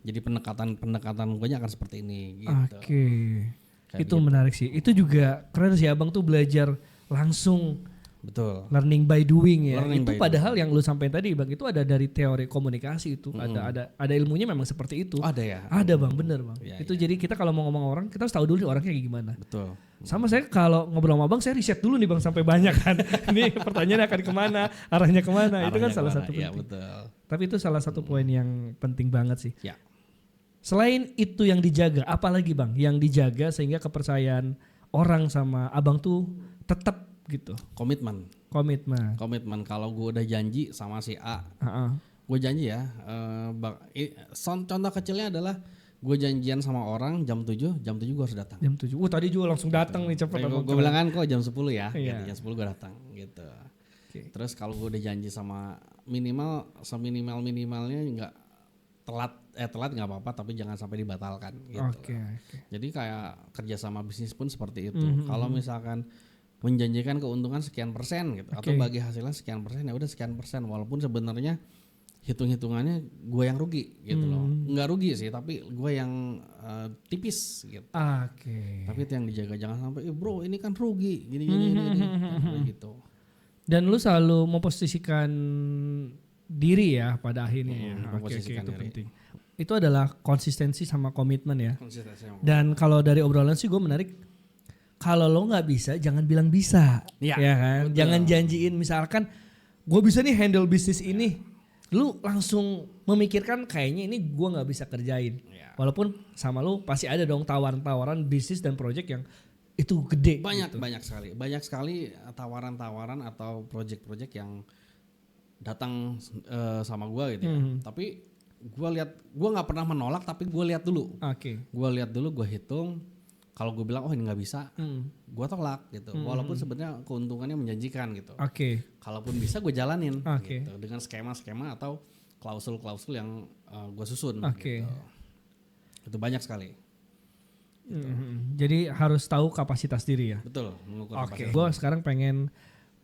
Jadi pendekatan gue akan seperti ini gitu. Oke. Itu gitu. Menarik sih. Itu juga keren sih, Abang tuh belajar langsung. Betul. Learning by doing ya. Itu padahal yang lu sampaikan tadi Bang, itu ada dari teori komunikasi itu. Ada ilmunya memang seperti itu. Ada ya? Ada Bang, bener Bang. Itu jadi kita kalau mau ngomong orang, kita harus tahu dulu orangnya kayak gimana. Betul. Sama saya kalau ngobrol sama Bang, saya riset dulu nih Bang sampai banyak kan. Ini pertanyaannya akan kemana, arahnya kemana. Itu kan salah satu penting. Ya, betul. Tapi itu salah satu poin yang penting banget sih. Ya. Selain itu yang dijaga, apalagi Bang yang dijaga sehingga kepercayaan orang sama Abang tuh tetap gitu. Komitmen. Kalau gue udah janji sama si A, gue janji ya. Contoh kecilnya adalah gue janjian sama orang jam 7 gue harus datang. Jam 7. Tadi juga langsung datang nih cepet. Gue bilang kan kok jam 10 ya. Gitu, jam 10 gue datang gitu. Okay. Terus kalau gue udah janji sama minimalnya nggak telat nggak apa-apa, tapi jangan sampai dibatalkan gitu. Okay. Jadi kayak kerja sama bisnis pun seperti itu. Kalau misalkan menjanjikan keuntungan sekian persen gitu, atau bagi hasilnya sekian persen, ya udah sekian persen, walaupun sebenarnya hitung-hitungannya gue yang rugi gitu loh. Nggak rugi sih, tapi gue yang tipis gitu. Tapi itu yang dijaga, jangan sampai bro ini kan rugi gini gitu. Dan lu selalu memposisikan diri ya pada akhirnya. Memposisikan itu diri. penting. Itu adalah konsistensi sama komitmen ya. Dan kalau dari obrolan sih gue menarik, kalau lo nggak bisa, jangan bilang bisa, ya kan? Betul. Jangan janjiin misalkan, gue bisa nih handle bisnis ini, lu langsung memikirkan kayaknya ini gue nggak bisa kerjain. Walaupun sama lu pasti ada dong tawaran-tawaran bisnis dan project yang itu gede. Banyak sekali tawaran-tawaran atau project-project yang datang sama gue gitu. Tapi gue nggak pernah menolak, tapi gue lihat dulu. Gue lihat dulu, gue hitung. Kalau gue bilang ini nggak bisa, gue tolak gitu. Walaupun sebenarnya keuntungannya menjanjikan gitu. Kalaupun bisa gue jalanin gitu, dengan skema-skema atau klausul-klausul yang gue susun. Gitu. Itu banyak sekali. Gitu. Jadi harus tahu kapasitas diri ya. Betul. Mengukur Gue sekarang pengen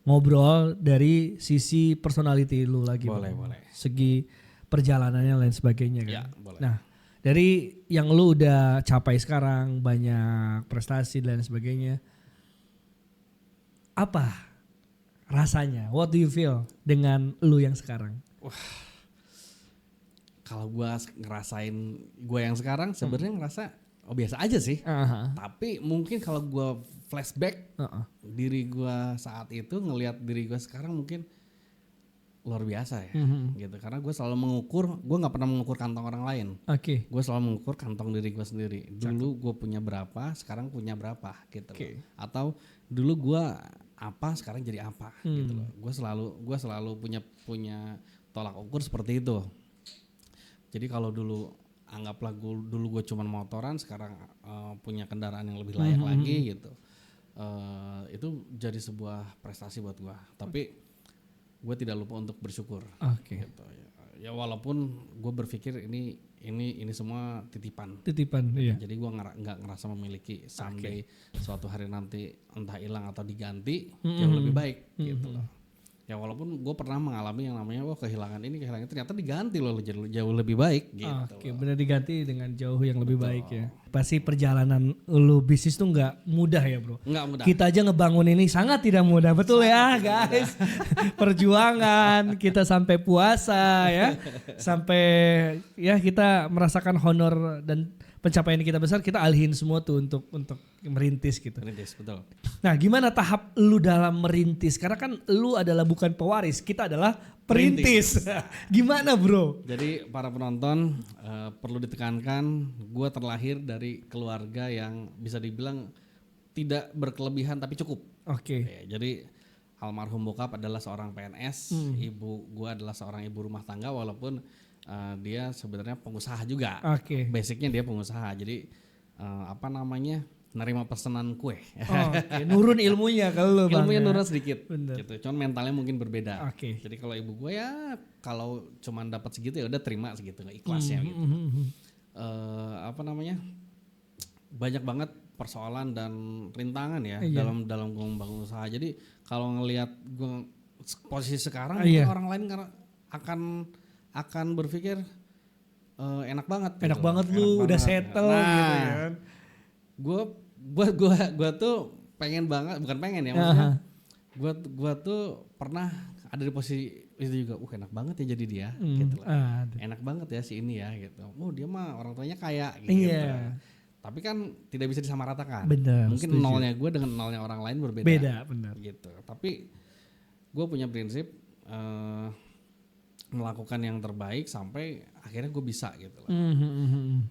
ngobrol dari sisi personality lu lagi. Boleh. Segi perjalanannya lain sebagainya kan. Ya, boleh. Nah, dari yang lu udah capai sekarang, banyak prestasi dan sebagainya, apa rasanya? What do you feel dengan lu yang sekarang? Kalau gue ngerasain gue yang sekarang sebenarnya ngerasa biasa aja sih. Tapi mungkin kalau gue flashback diri gue saat itu, ngelihat diri gue sekarang, mungkin luar biasa ya, gitu. Karena gue selalu mengukur, gue nggak pernah mengukur kantong orang lain. Oke. Gue selalu mengukur kantong diri gue sendiri. Dulu gue punya berapa, sekarang punya berapa, gitu loh. Atau dulu gue apa, sekarang jadi apa, gitu loh. Gue selalu punya tolak ukur seperti itu. Jadi kalau dulu anggaplah dulu gue cuman motoran, sekarang punya kendaraan yang lebih layak lagi, gitu. Itu jadi sebuah prestasi buat gue. Tapi gue tidak lupa untuk bersyukur. Gitu. Ya walaupun gue berpikir ini semua titipan. Iya. Jadi gue nggak ngerasa memiliki someday suatu hari nanti entah hilang atau diganti jauh lebih baik gitu loh. Ya walaupun gue pernah mengalami yang namanya kehilangan ini ternyata diganti loh jauh lebih baik gitu. Benar diganti dengan jauh yang lebih baik ya. Pasti perjalanan lu bisnis tuh nggak mudah ya bro. Nggak mudah. Kita aja ngebangun ini sangat tidak mudah, betul ya guys. Perjuangan kita sampai puasa ya, sampai ya kita merasakan honor dan pencapaian kita besar, kita alihin semua tuh untuk merintis gitu. Merintis, betul. Nah, gimana tahap lu dalam merintis? Karena kan lu adalah bukan pewaris, kita adalah perintis. Gimana bro? Jadi para penonton perlu ditekankan, gue terlahir dari keluarga yang bisa dibilang tidak berkelebihan tapi cukup. Ya, jadi almarhum bokap adalah seorang PNS, ibu gue adalah seorang ibu rumah tangga walaupun dia sebenarnya pengusaha juga. Basicnya dia pengusaha. Jadi nerima pesanan kue. Nurun ilmunya kalau lu. Ilmunya nurun sedikit. Gitu. Cuman mentalnya mungkin berbeda. Jadi kalau ibu gue ya kalau cuman dapat segitu ya udah terima segitu, ikhlasnya gitu. Banyak banget persoalan dan rintangan ya dalam membangun usaha. Jadi kalau ngelihat gue posisi sekarang orang lain akan berpikir enak banget. Enak banget lu udah settle gitu kan. Gue tuh pengen banget, bukan pengen ya maksudnya. Gue tuh pernah ada di posisi itu juga. Enak banget ya jadi dia gitu loh. Enak banget ya si ini ya gitu. Dia mah orang tuanya kaya gitu. Tapi kan tidak bisa disamaratakan. Bener, mungkin setuju. Nolnya gue dengan nolnya orang lain berbeda. Benar. Gitu. Tapi gue punya prinsip melakukan yang terbaik sampai akhirnya gue bisa gitu loh.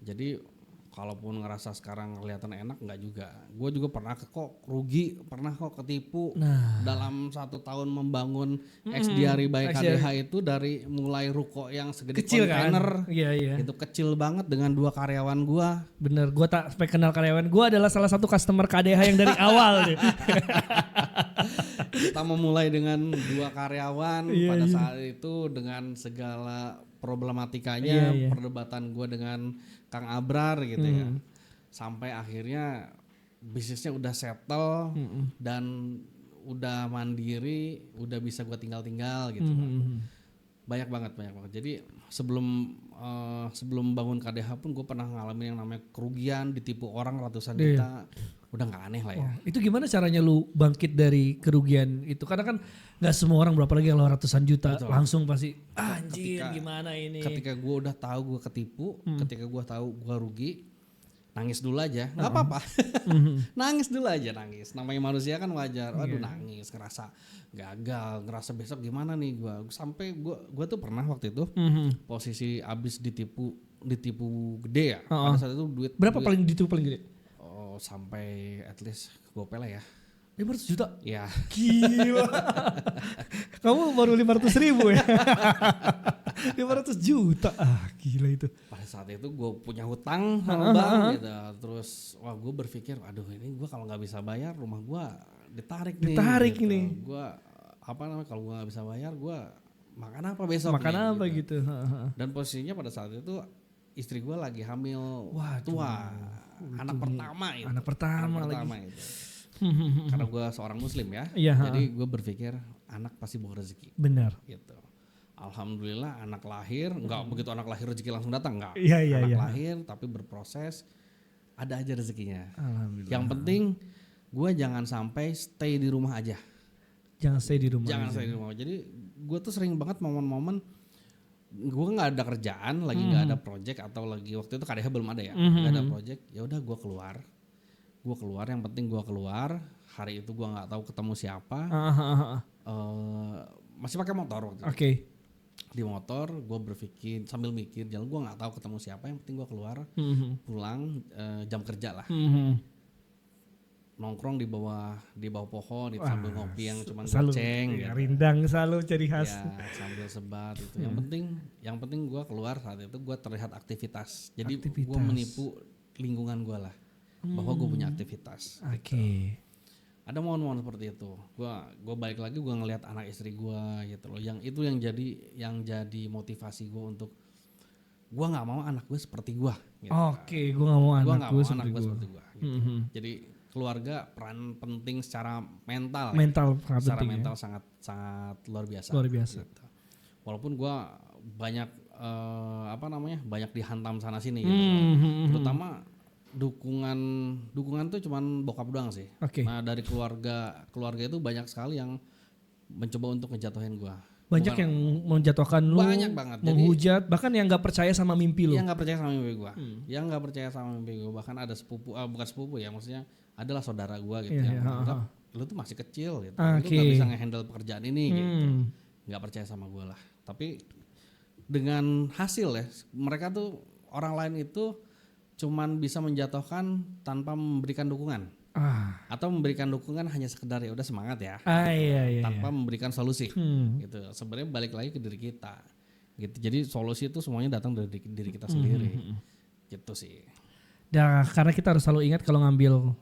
Jadi kalaupun ngerasa sekarang kelihatan enak, enggak juga. Gue juga pernah kok rugi, pernah kok ketipu. Dalam 1 tahun membangun XDRI by KDH itu dari mulai ruko yang segede kecil kontainer, kan? Iya. itu kecil banget dengan 2 karyawan gue. Bener, gue tak sampai kenal karyawan. Gue adalah salah satu customer KDH yang dari awal. Kita memulai dengan 2 karyawan pada saat itu dengan segala problematikanya, perdebatan gue dengan Kang Abrar gitu ya. Sampai akhirnya bisnisnya udah settle dan udah mandiri, udah bisa gue tinggal gitu. Banyak banget. Jadi sebelum bangun KDH pun gue pernah ngalamin yang namanya kerugian, ditipu orang ratusan juta. Udah nggak aneh lah ya. Itu gimana caranya lu bangkit dari kerugian itu? Karena kan nggak semua orang, berapa lagi yang ratusan juta. Betul. Langsung pasti anjir gimana ini. Ketika gue udah tahu gue ketipu, ketika gue tahu gue rugi, nangis dulu aja, nggak apa-apa. Nangis dulu aja. Namanya manusia kan wajar. Waduh nangis, ngerasa gagal, ngerasa besok gimana nih gue. Sampai gue tuh pernah waktu itu posisi abis ditipu gede ya. Pada saat itu duit. Berapa paling ditipu paling gede? Sampai at least gopay lah ya. 500 juta? Ya. Gila. Kamu baru 500.000 ya? 500 juta. Gila itu. Pada saat itu gue punya hutang sama bank gitu. Terus gue berpikir aduh ini gue kalau gak bisa bayar rumah gue ditarik nih. Gue kalau gue gak bisa bayar gue makan apa besok gitu. Dan posisinya pada saat itu istri gue lagi hamil tua. Anak pertama itu. Karena gue seorang muslim ya. Jadi gue berpikir anak pasti bawa rezeki. Benar. Gitu. Alhamdulillah anak lahir, enggak begitu anak lahir rezeki langsung datang, enggak. Anak lahir tapi berproses, ada aja rezekinya. Yang penting gue jangan sampai stay di rumah aja. Jangan stay di rumah. Jadi gue tuh sering banget momen-momen gue nggak ada kerjaan, lagi nggak ada project atau lagi waktu itu KDH belum ada ya, nggak ada project. Ya udah gue keluar. Yang penting gue keluar. Hari itu gue nggak tahu ketemu siapa. masih pakai motor waktu itu. Oke. Di motor gue berpikir sambil mikir jalan, gue nggak tahu ketemu siapa, yang penting gue keluar pulang jam kerja lah. Nongkrong di bawah pohon itu sambil ngopi yang cuma goceng ya, gitu. Rindang selalu ciri khas. Ya, sambil sebat itu. Yang penting gue keluar saat itu gue terlihat aktivitas. Jadi gue menipu lingkungan gue lah bahwa gue punya aktivitas. Oke. Ada momen-momen seperti itu. Gue balik lagi, gue ngelihat anak istri gue gitu loh. Yang itu yang jadi motivasi gue untuk gue nggak mau anak gue seperti gue. Gitu. Oke, gue nggak mau anak gue seperti gue. Gitu. Jadi keluarga peran penting secara mental. Secara secara penting, mental sangat luar biasa. Luar biasa. Gitu. Walaupun gue banyak banyak dihantam sana sini. Gitu. Terutama dukungan tuh cuman bokap doang sih. Okay. Nah dari keluarga itu banyak sekali yang mencoba untuk ngejatuhin gua. Banyak yang menjatuhkan lu, banyak banget, menghujat, bahkan yang nggak percaya sama mimpi lu. Yang nggak percaya sama mimpi gua, bahkan ada sepupu, bukan sepupu ya, maksudnya adalah saudara gua gitu yang menganggap lu tuh masih kecil gitu, lu nggak bisa ngehandle pekerjaan ini gitu, nggak percaya sama gua lah. Tapi dengan hasil ya, mereka tuh orang lain itu cuman bisa menjatuhkan tanpa memberikan dukungan, atau memberikan dukungan hanya sekedar ya udah semangat ya, tanpa memberikan solusi. Gitu. Sebenarnya balik lagi ke diri kita. Gitu. Jadi solusi itu semuanya datang dari diri kita sendiri. Gitu sih. Dan karena kita harus selalu ingat kalau ngambil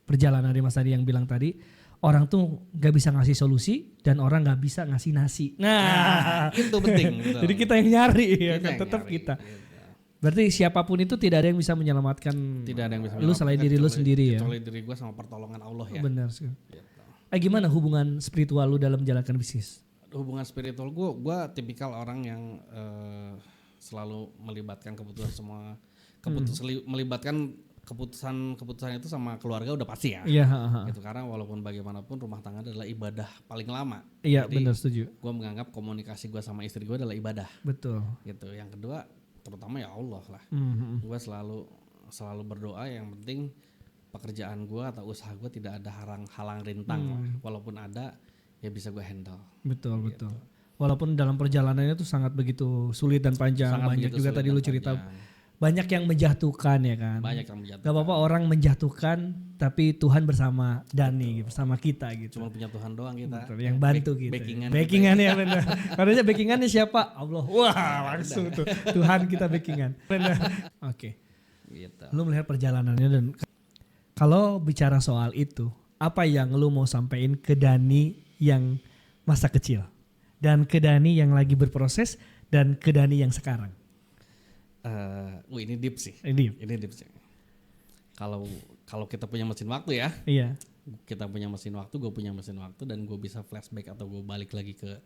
perjalanan dari Mas Adi yang bilang tadi, orang tuh nggak bisa ngasih solusi dan orang nggak bisa ngasih nasi. Nah, itu penting. Jadi kita yang nyari ya kan, tetap kita. Gitu. Berarti siapapun itu tidak ada yang bisa menyelamatkan. Tidak ada yang bisa lu selain diri lu sendiri ya. Kecuali diri gue sama pertolongan Allah ya. Benar sih. Gitu. Gimana hubungan spiritual lu dalam menjalankan bisnis? Hubungan spiritual gue tipikal orang yang selalu melibatkan melibatkan keputusan itu sama keluarga udah pasti ya. Iya. Gitu, karena walaupun bagaimanapun rumah tangga adalah ibadah paling lama. Iya benar, setuju. Gue menganggap komunikasi gue sama istri gue adalah ibadah. Betul. Gitu. Yang kedua terutama ya Allah lah. Gue selalu berdoa yang penting pekerjaan gue atau usaha gue tidak ada halang rintang lah. Walaupun ada ya bisa gue handle. Betul. Walaupun dalam perjalanannya tuh sangat begitu sulit dan panjang. Banyak juga tadi lu cerita banyak yang menjatuhkan ya kan. Banyak yang menjatuhkan. Gak apa-apa orang menjatuhkan, tapi Tuhan bersama Dani, bersama kita gitu. Cuma punya Tuhan doang kita. Betul, yang bantu kita. Backingan ya benar. Karena backingannya siapa? Allah. Wah langsung tuh Tuhan kita backingan. Benar. Oke. Gitu. Lu melihat perjalanannya dan kalau bicara soal itu, apa yang lu mau sampaikan ke Dani yang masa kecil dan ke Dani yang lagi berproses dan ke Dani yang sekarang? Ini deep sih. Ini deep sih. Kalau kita punya mesin waktu ya. Iya. Kita punya mesin waktu, gue punya mesin waktu, dan gue bisa flashback atau gue balik lagi ke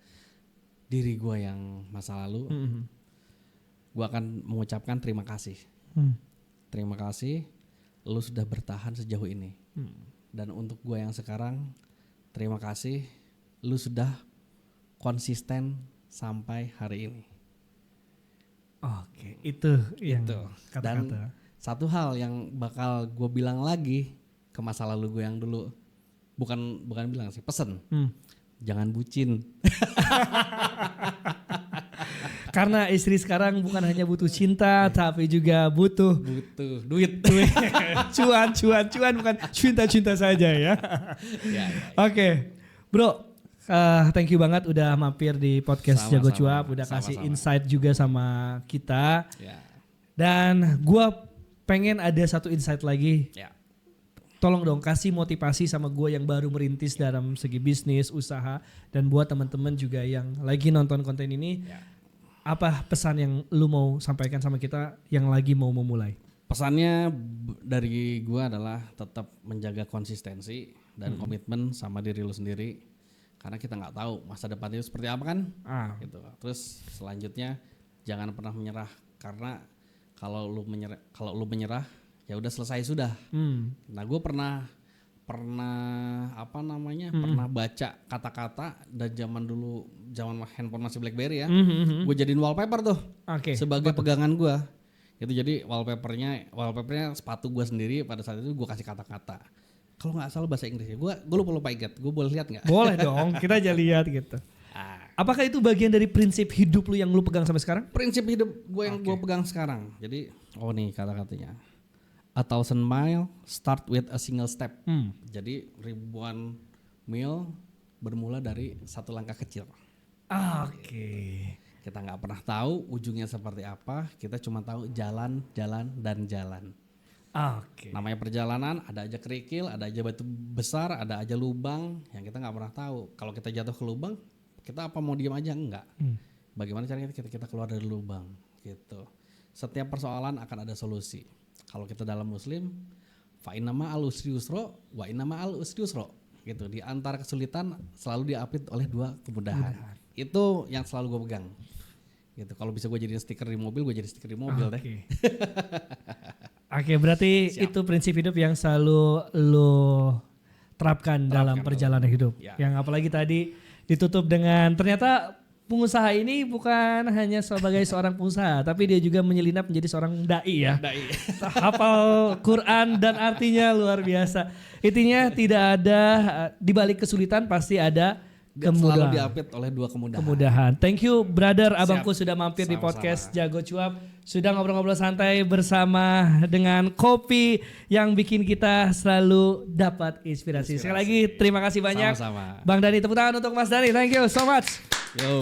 diri gue yang masa lalu. Gue akan mengucapkan terima kasih. Terima kasih, lu sudah bertahan sejauh ini. Dan untuk gue yang sekarang, terima kasih, lu sudah konsisten sampai hari ini. Oke, itu yang kata-kata. Dan satu hal yang bakal gue bilang lagi ke masa lalu gue yang dulu, bukan bilang sih, pesen, jangan bucin. Karena istri sekarang bukan hanya butuh cinta, tapi juga butuh duit. cuan bukan cinta saja ya. Oke, bro. Thank you banget udah mampir di podcast Jago Cuap, udah kasih insight juga sama kita. Dan gua pengen ada satu insight lagi. Tolong dong kasih motivasi sama gua yang baru merintis dalam segi bisnis, usaha, dan buat teman-teman juga yang lagi nonton konten ini. Apa pesan yang lu mau sampaikan sama kita yang lagi mau memulai? Pesannya dari gua adalah tetap menjaga konsistensi dan komitmen sama diri lu sendiri. Karena kita nggak tahu masa depan itu seperti apa kan, gitu. Terus selanjutnya jangan pernah menyerah, karena kalau lu menyerah ya udah selesai sudah. Nah gue pernah baca kata-kata dan zaman handphone masih BlackBerry ya, gue jadiin wallpaper tuh sebagai pegangan gue. Itu jadi wallpapernya sepatu gue sendiri pada saat itu gue kasih kata-kata. Kalau nggak salah bahasa Inggris ya, gue lupa ingat, gue boleh lihat nggak? Boleh dong, kita aja lihat gitu. Apakah itu bagian dari prinsip hidup lu yang lu pegang sampai sekarang? Prinsip hidup gue yang gue pegang sekarang. Jadi, nih kata-katanya. A thousand mile start with a single step. Jadi ribuan mil bermula dari satu langkah kecil. Oke. Kita nggak pernah tahu ujungnya seperti apa. Kita cuma tahu jalan, dan jalan. Oke. Namanya perjalanan, ada aja kerikil, ada aja batu besar, ada aja lubang yang kita nggak pernah tahu. Kalau kita jatuh ke lubang, kita apa mau diam aja? Enggak. Bagaimana caranya kita keluar dari lubang gitu. Setiap persoalan akan ada solusi. Kalau kita dalam Muslim, fa inna ma'al usri yusra wa inna ma'al usri yusra gitu. Di antara kesulitan selalu diapit oleh dua kemudahan. Itu yang selalu gue pegang. Gitu. Kalau bisa gue jadiin stiker di mobil, gue jadi stiker di mobil deh. Oke, berarti itu prinsip hidup yang selalu lo terapkan dalam perjalanan hidup. Ya. Yang apalagi tadi ditutup dengan ternyata pengusaha ini bukan hanya sebagai seorang pengusaha, tapi dia juga menyelinap menjadi seorang dai ya. Dai. Hafal Quran dan artinya luar biasa. Intinya tidak ada di balik kesulitan pasti ada kemudahan. Selalu diapit oleh dua kemudahan. Thank you brother abangku sudah mampir di Sama-sama. podcast Jago Cuap. Sudah ngobrol-ngobrol santai bersama dengan kopi yang bikin kita selalu dapat inspirasi. Sekali lagi terima kasih banyak. Sama-sama. Bang Dani, tepuk tangan untuk Mas Dani. Thank you so much. Yo.